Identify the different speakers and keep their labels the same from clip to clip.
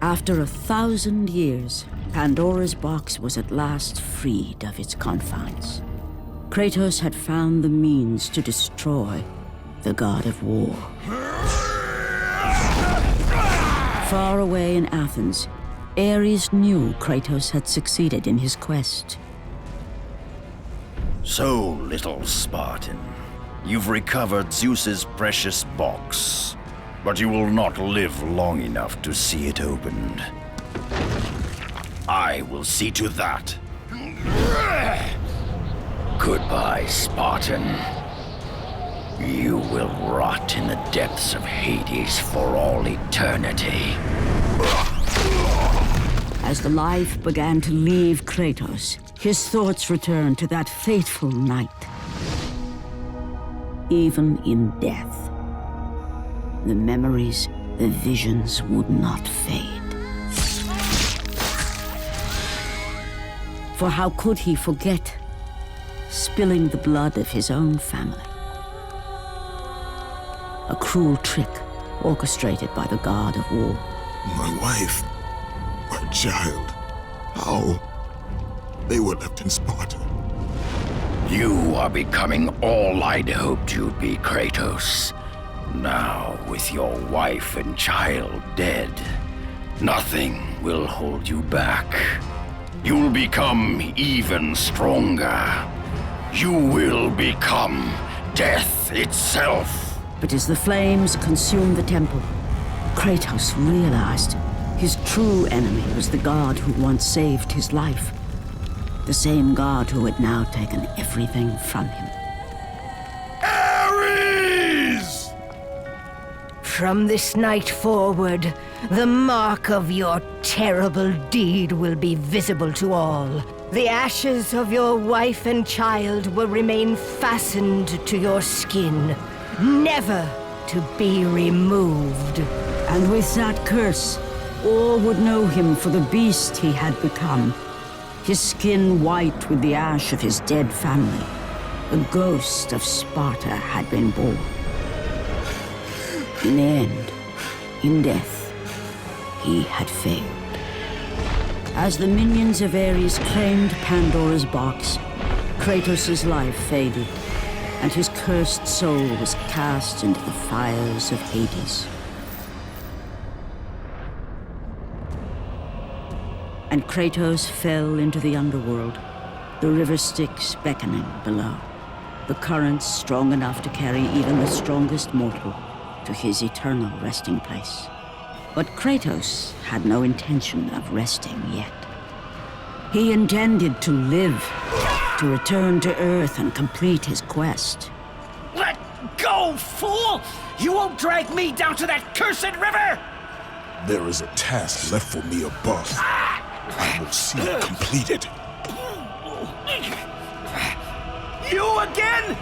Speaker 1: After 1,000 years, Pandora's box was at last freed of its confines. Kratos had found the means to destroy the god of war. Far away in Athens, Ares knew Kratos had succeeded in his quest.
Speaker 2: So, little Spartan, you've recovered Zeus's precious box, but you will not live long enough to see it opened. I will see to that. Goodbye, Spartan. You will rot in the depths of Hades for all eternity.
Speaker 1: As the life began to leave Kratos, his thoughts returned to that fateful night. Even in death, the memories, the visions would not fade. For how could he forget spilling the blood of his own family? A cruel trick orchestrated by the god of war.
Speaker 3: My wife, my child, how? They were left in Sparta.
Speaker 2: You are becoming all I'd hoped you'd be, Kratos. Now, with your wife and child dead, nothing will hold you back. You'll become even stronger. You will become death itself.
Speaker 1: But as the flames consumed the temple, Kratos realized his true enemy was the god who once saved his life. The same god who had now taken everything from him.
Speaker 2: Ares!
Speaker 4: From this night forward, the mark of your terrible deed will be visible to all. The ashes of your wife and child will remain fastened to your skin, never to be removed.
Speaker 1: And with that curse, all would know him for the beast he had become. His skin white with the ash of his dead family. The ghost of Sparta had been born. In the end, in death, he had failed. As the minions of Ares claimed Pandora's box, Kratos' life faded, and his cursed soul was cast into the fires of Hades. And Kratos fell into the underworld, the river Styx beckoning below, the currents strong enough to carry even the strongest mortal to his eternal resting place. But Kratos had no intention of resting yet. He intended to live, to return to Earth and complete his quest.
Speaker 5: Let go, fool! You won't drag me down to that cursed river!
Speaker 3: There is a task left for me above. I will see it completed.
Speaker 5: You again?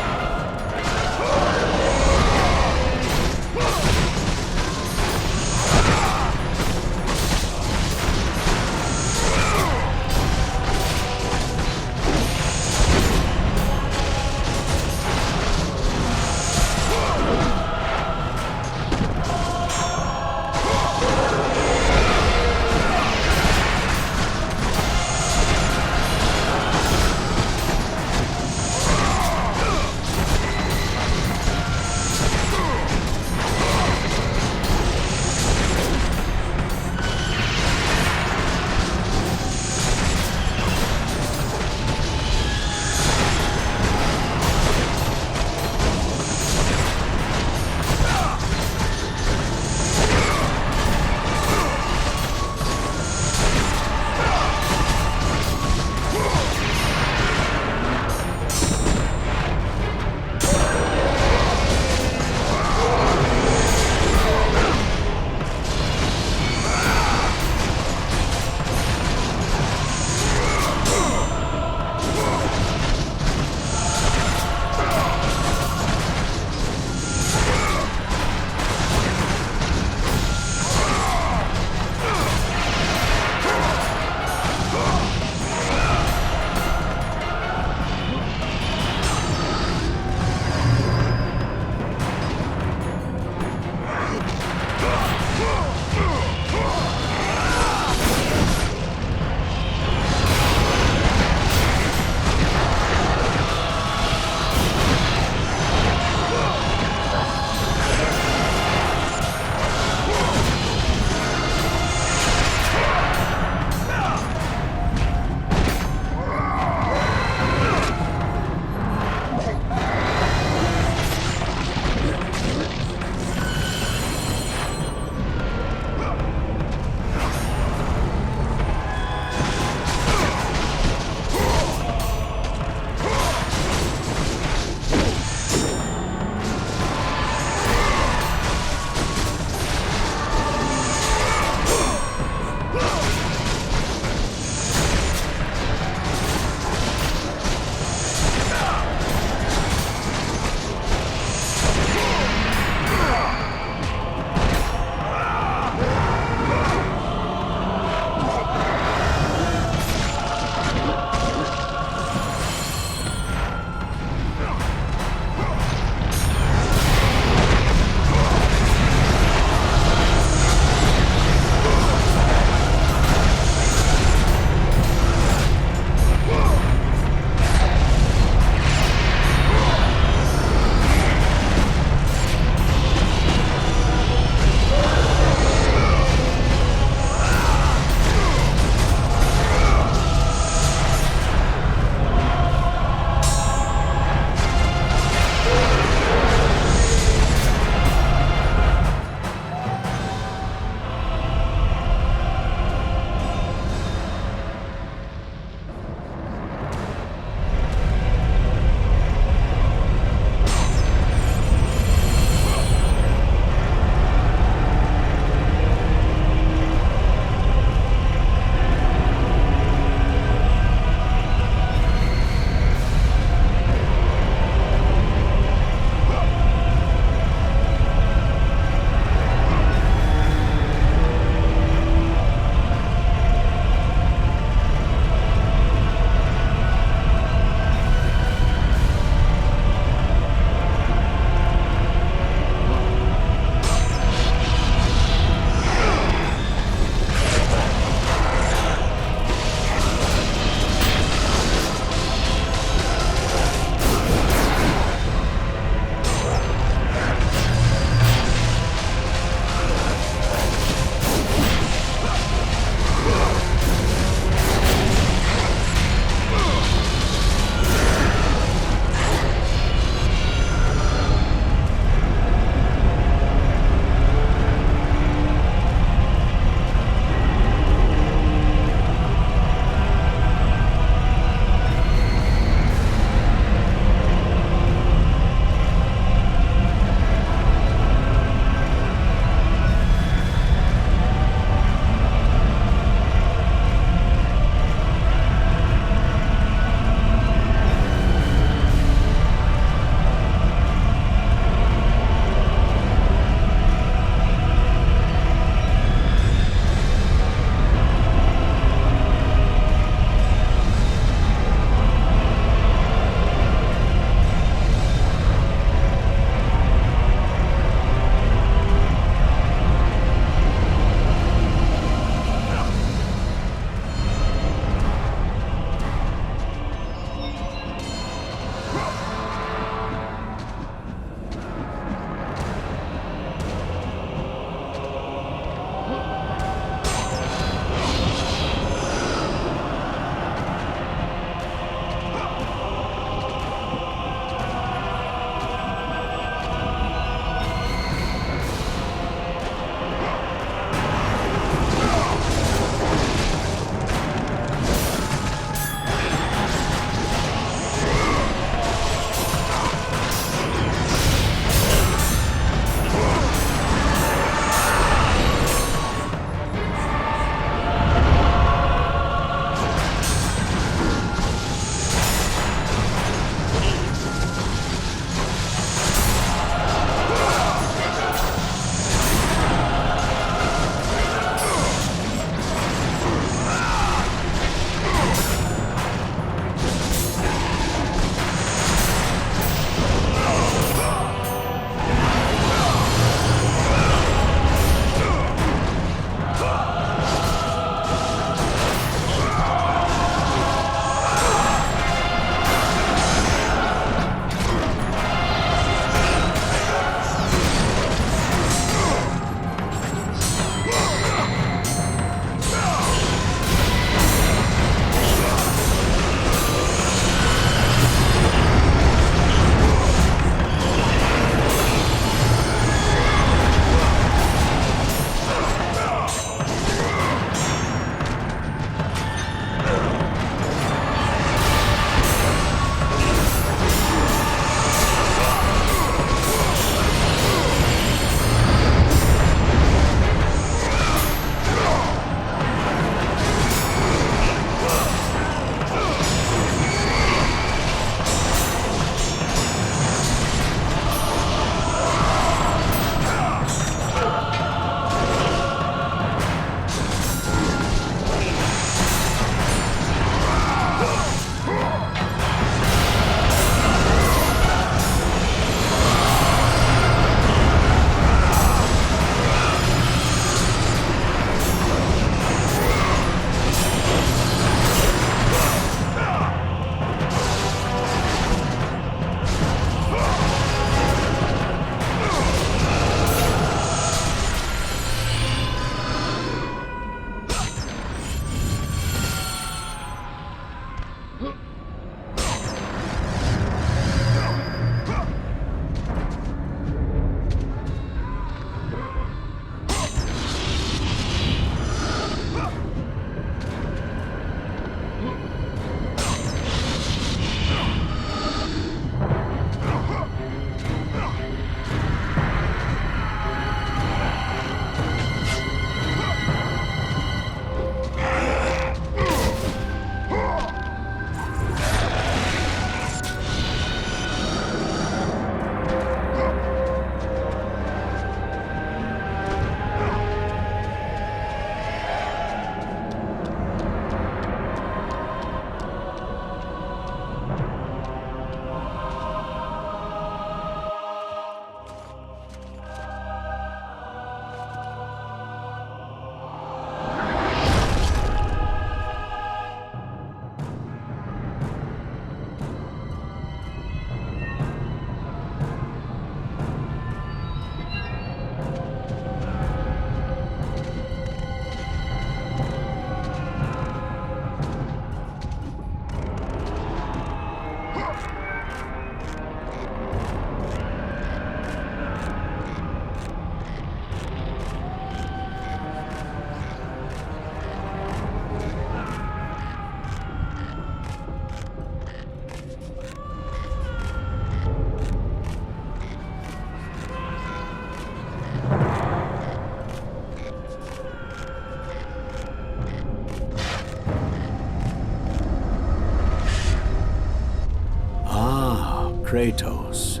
Speaker 6: Kratos,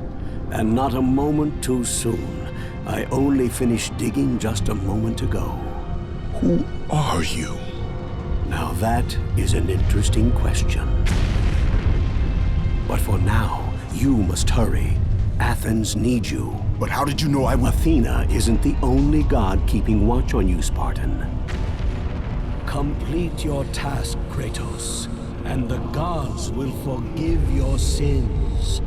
Speaker 6: and not a moment too soon. I only finished digging just a moment ago.
Speaker 3: Who are you?
Speaker 6: Now that is an interesting question. But for now, you must hurry. Athens needs you.
Speaker 3: But how did you know I would...
Speaker 6: Athena isn't the only god keeping watch on you, Spartan. Complete your task, Kratos, and the gods will forgive your sins.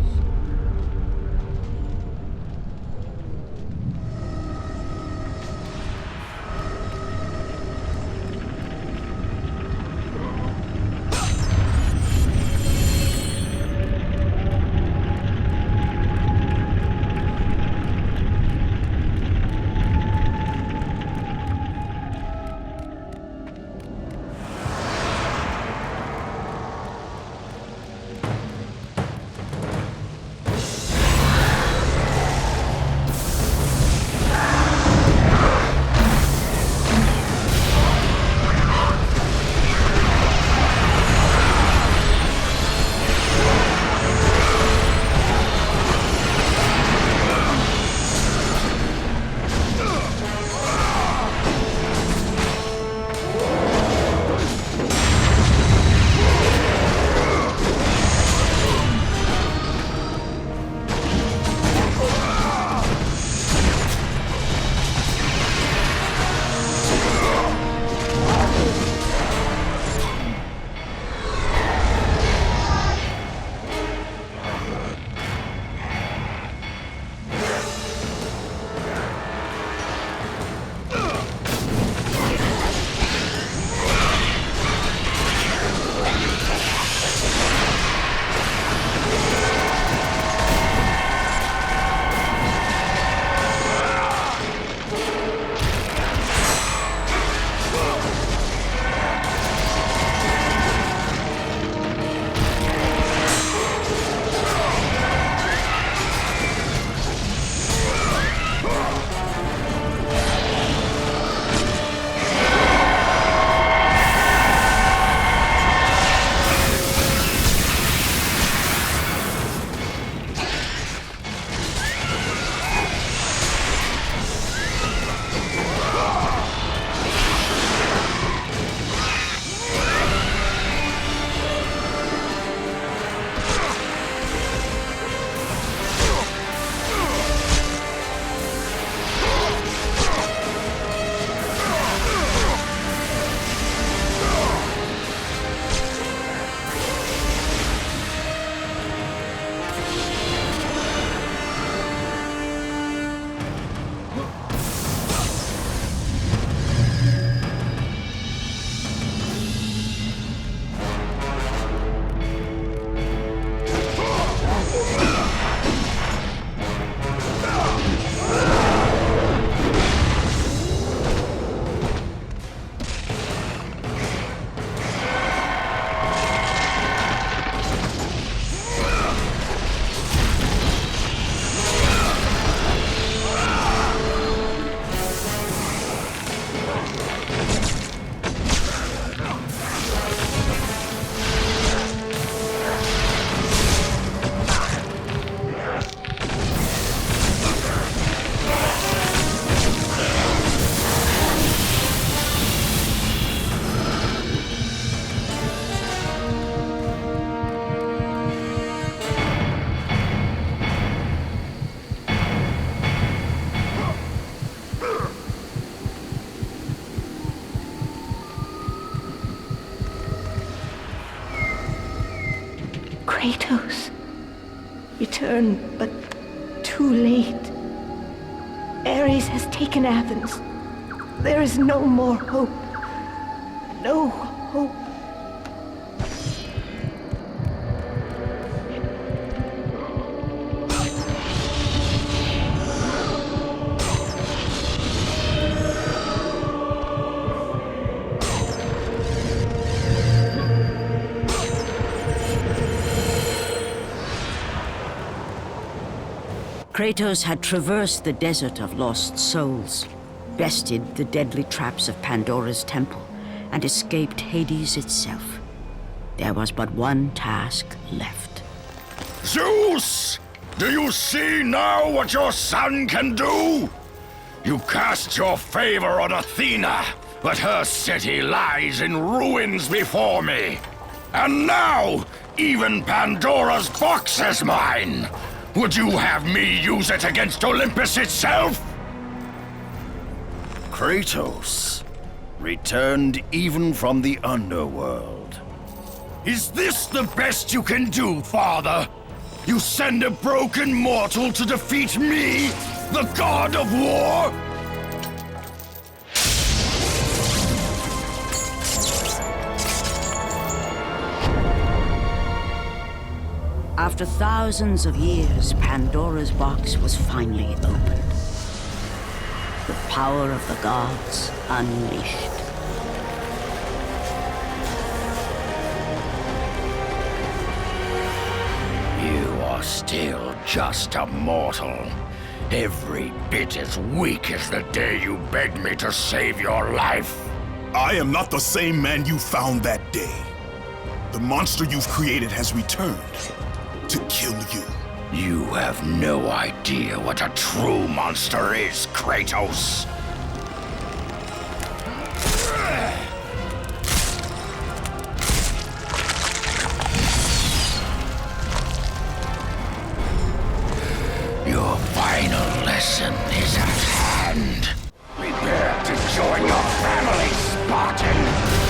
Speaker 4: Kratos, return, but too late. Ares has taken Athens. There is no more hope. No hope.
Speaker 1: Kratos had traversed the desert of lost souls, bested the deadly traps of Pandora's temple, and escaped Hades itself. There was but one task left.
Speaker 2: Zeus! Do you see now what your son can do? You cast your favor on Athena, but her city lies in ruins before me. And now, even Pandora's box is mine. Would you have me use it against Olympus itself? Kratos, returned even from the underworld. Is this the best you can do, Father? You send a broken mortal to defeat me, the god of war?
Speaker 1: After thousands of years, Pandora's box was finally opened. The power of the gods unleashed.
Speaker 2: You are still just a mortal. Every bit as weak as the day you begged me to save your life.
Speaker 3: I am not the same man you found that day. The monster you've created has returned to kill you.
Speaker 2: You have no idea what a true monster is, Kratos. Your final lesson is at hand. Prepare to join your family, Spartan!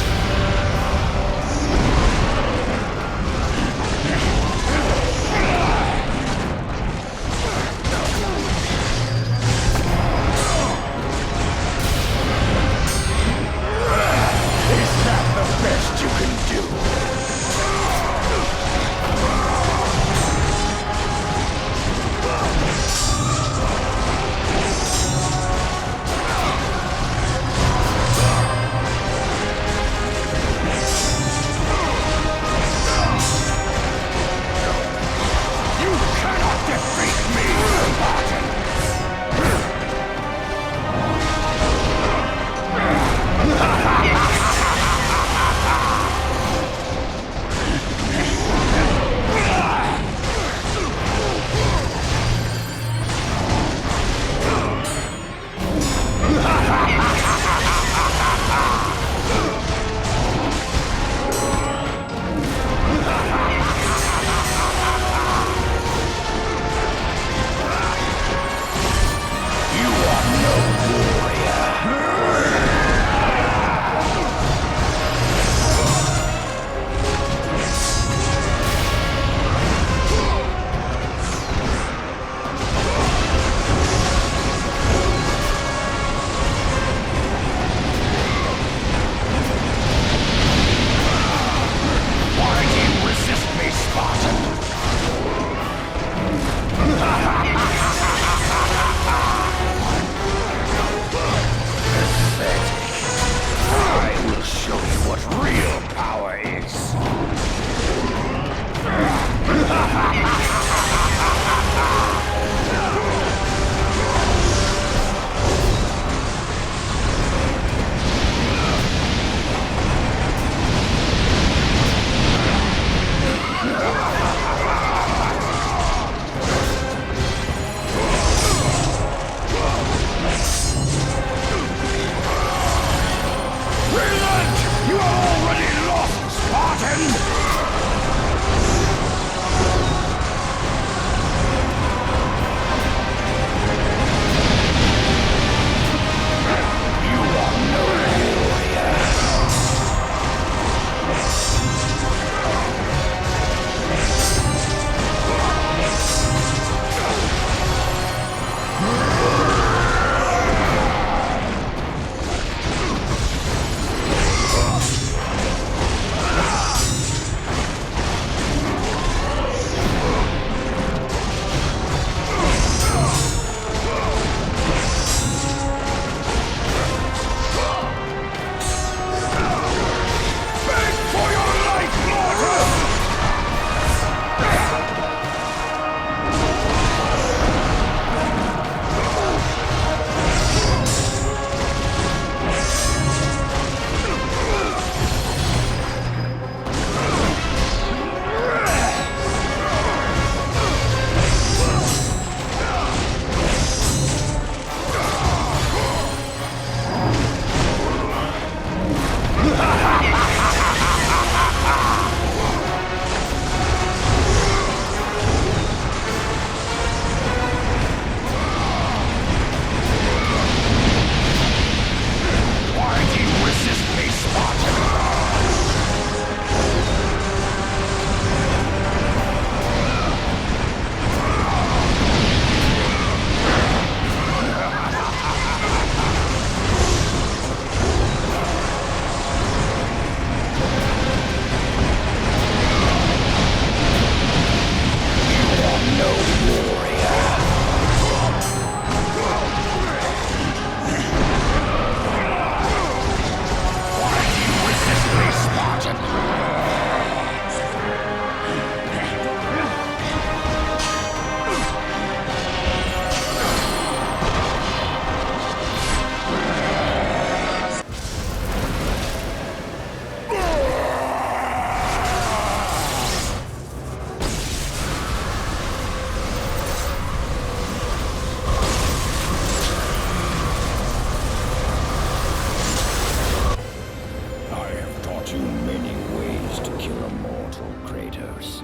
Speaker 2: taught you many ways to kill a mortal, Kratos.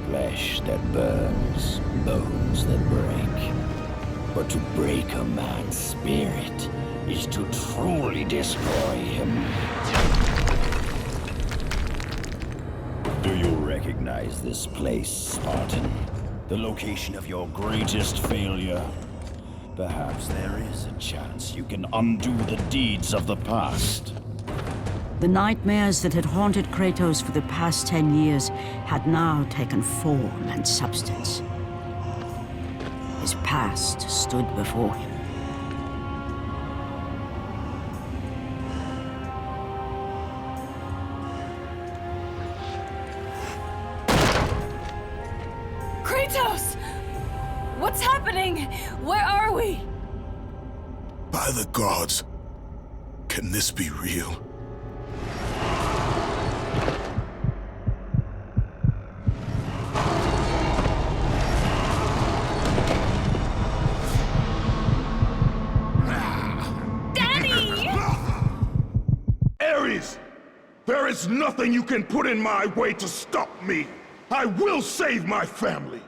Speaker 2: Flesh that burns, bones that break. But to break a man's spirit is to truly destroy him. Do you recognize this place, Spartan? The location of your greatest failure? Perhaps there is a chance you can undo the deeds of the past.
Speaker 1: The nightmares that had haunted Kratos for the past 10 years had now taken form and substance. His past stood before him.
Speaker 7: Kratos! What's happening? Where are we?
Speaker 3: By the gods, can this be real? Ares! There is nothing you can put in my way to stop me! I will save my family!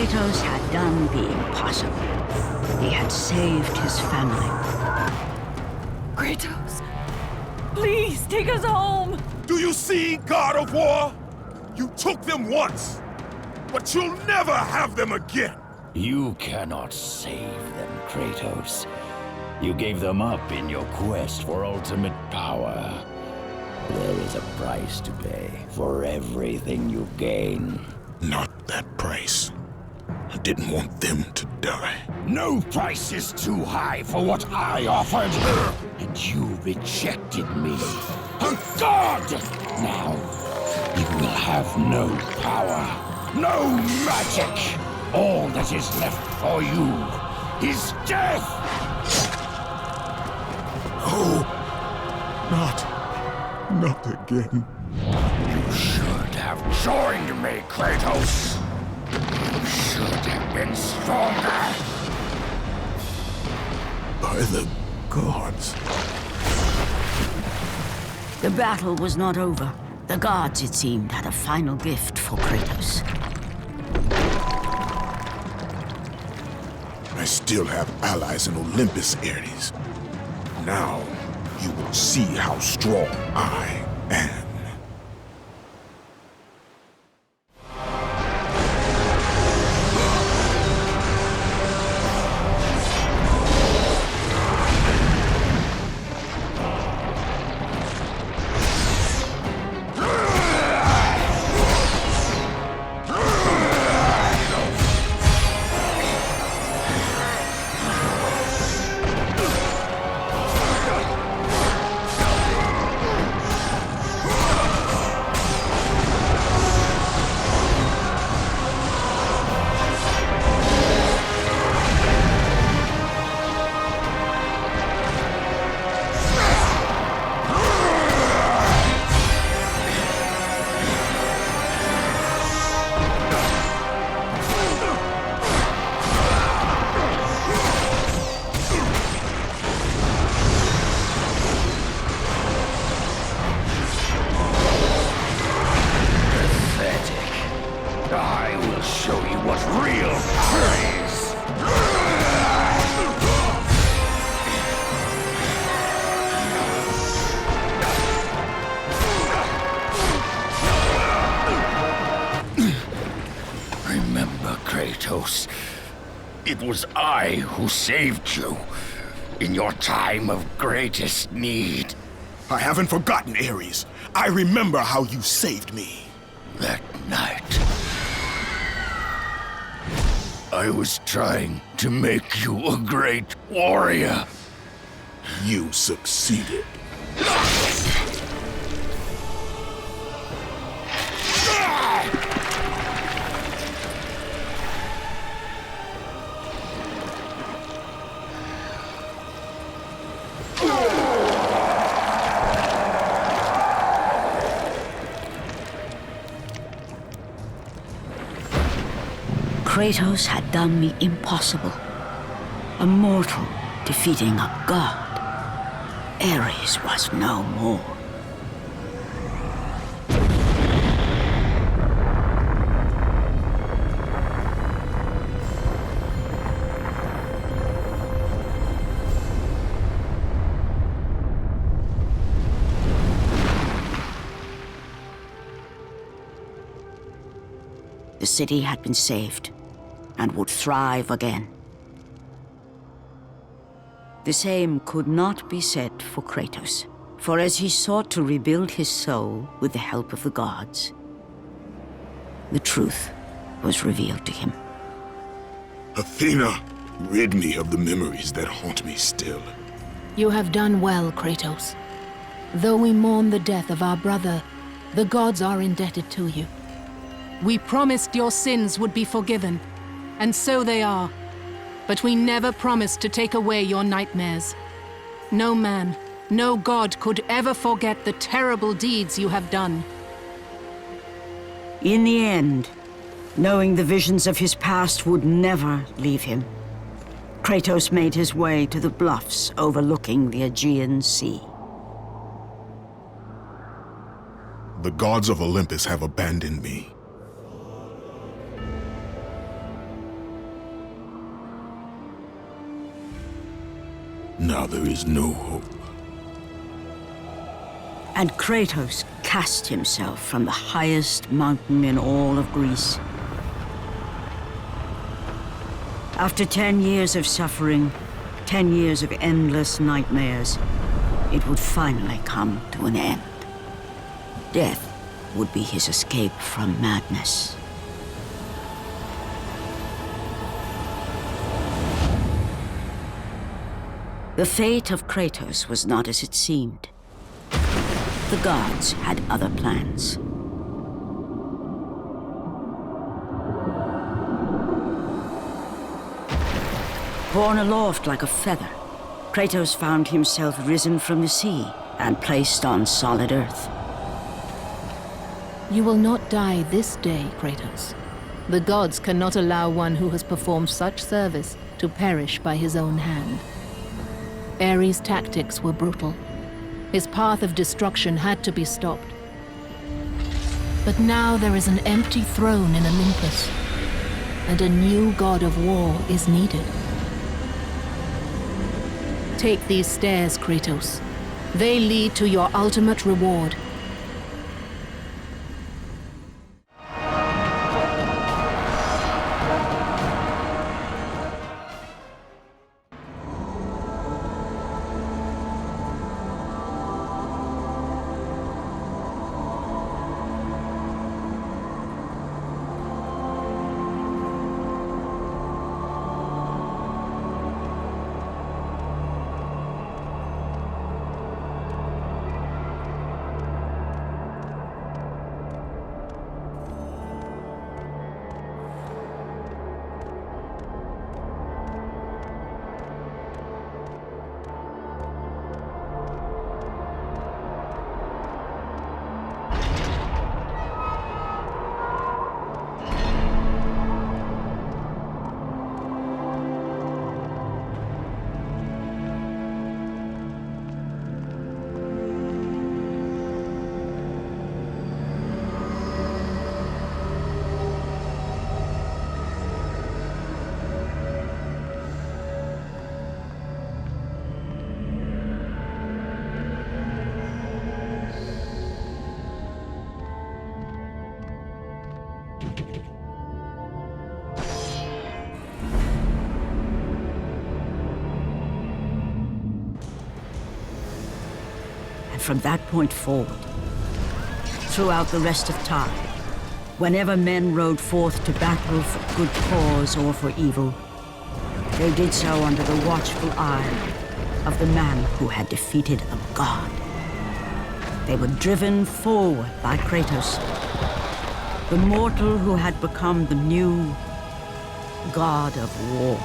Speaker 1: Kratos had done the impossible. He had saved his family.
Speaker 7: Kratos, please take us home.
Speaker 3: Do you see, God of War? You took them once, but you'll never have them again!
Speaker 2: You cannot save them, Kratos. You gave them up in your quest for ultimate power. There is a price to pay for everything you gain.
Speaker 3: Not that price. I didn't want them to die.
Speaker 2: No price is too high for what I offered, and you rejected me. A god! Now, you will have no power, no magic. All that is left for you is death!
Speaker 3: Oh, not again.
Speaker 2: You should have joined me, Kratos. stronger!
Speaker 3: By the gods.
Speaker 1: The battle was not over. The gods, it seemed, had a final gift for Kratos.
Speaker 3: I still have allies in Olympus, Ares. Now, you will see how strong I am.
Speaker 2: I will show you what real power is! Remember, Kratos, it was I who saved you in your time of greatest need.
Speaker 3: I haven't forgotten, Ares. I remember how you saved me.
Speaker 2: That night, I was trying to make you a great warrior.
Speaker 3: You succeeded.
Speaker 1: Kratos had done the impossible. A mortal defeating a god. Ares was no more. The city had been saved and would thrive again. The same could not be said for Kratos, for as he sought to rebuild his soul with the help of the gods, the truth was revealed to him.
Speaker 3: Athena, rid me of the memories that haunt me still.
Speaker 8: You have done well, Kratos. Though we mourn the death of our brother, the gods are indebted to you. We promised your sins would be forgiven, and so they are. But we never promised to take away your nightmares. No man, no god could ever forget the terrible deeds you have done.
Speaker 1: In the end, knowing the visions of his past would never leave him, Kratos made his way to the bluffs overlooking the Aegean Sea.
Speaker 3: The gods of Olympus have abandoned me. Now there is no hope.
Speaker 1: And Kratos cast himself from the highest mountain in all of Greece. After 10 years of suffering, 10 years of endless nightmares, it would finally come to an end. Death would be his escape from madness. The fate of Kratos was not as it seemed. The gods had other plans. Borne aloft like a feather, Kratos found himself risen from the sea and placed on solid earth.
Speaker 8: You will not die this day, Kratos. The gods cannot allow one who has performed such service to perish by his own hand. Ares' tactics were brutal. His path of destruction had to be stopped. But now there is an empty throne in Olympus, and a new god of war is needed. Take these stairs, Kratos. They lead to your ultimate reward.
Speaker 1: From that point forward, throughout the rest of time, whenever men rode forth to battle for good cause or for evil, they did so under the watchful eye of the man who had defeated a god. They were driven forward by Kratos, the mortal who had become the new god of war.